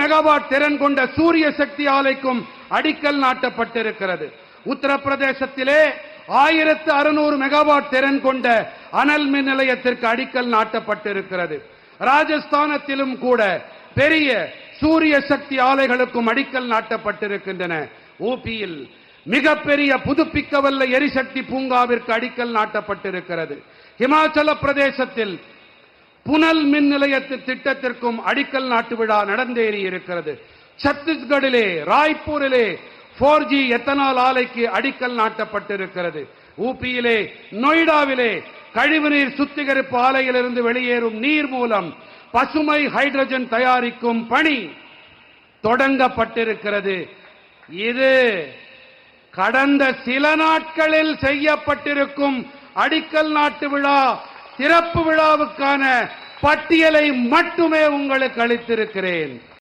Megawatt திறன் கொண்ட சூரிய சக்தி ஆலைக்கும் அடிக்கல் நாட்டப்பட்டிருக்கிறது. உத்தரப்பிரதேசத்திலே 1600 மெகாவாட் திறன் கொண்ட அனல் மின் நிலையத்திற்கு அடிக்கல் நாட்டப்பட்டிருக்கிறது. ராஜஸ்தானத்திலும் கூட பெரிய சூரிய சக்தி ஆலைகளுக்கும் அடிக்கல் நாட்டப்பட்டிருக்கின்றன. ஊபியில் மிகப்பெரிய புதுப்பிக்கவல்ல எரிசக்தி பூங்காவிற்கு அடிக்கல் நாட்டப்பட்டிருக்கிறது. இமாச்சல பிரதேசத்தில் புனல் மின் நிலைய திட்டத்திற்கும் அடிக்கல் நாட்டு விழா நடந்தேறி இருக்கிறது. சத்தீஸ்கடிலே ராய்ப்பூரிலே 4G எத்தனால் ஆலைக்கு அடிக்கல் நாட்டப்பட்டிருக்கிறது. ஊபியிலே நொய்டாவிலே கழிவுநீர் சுத்திகரிப்பு ஆலையிலிருந்து வெளியேறும் நீர் மூலம் பசுமை ஹைட்ரஜன் தயாரிக்கும் பணி தொடங்கப்பட்டிருக்கிறது. இது கடந்த சில நாட்களில் செய்யப்பட்டிருக்கும் அடிக்கல் நாட்டு விழா திறப்பு விழாவுக்கான பட்டியலை மட்டுமே உங்களுக்கு அளித்திருக்கிறேன்.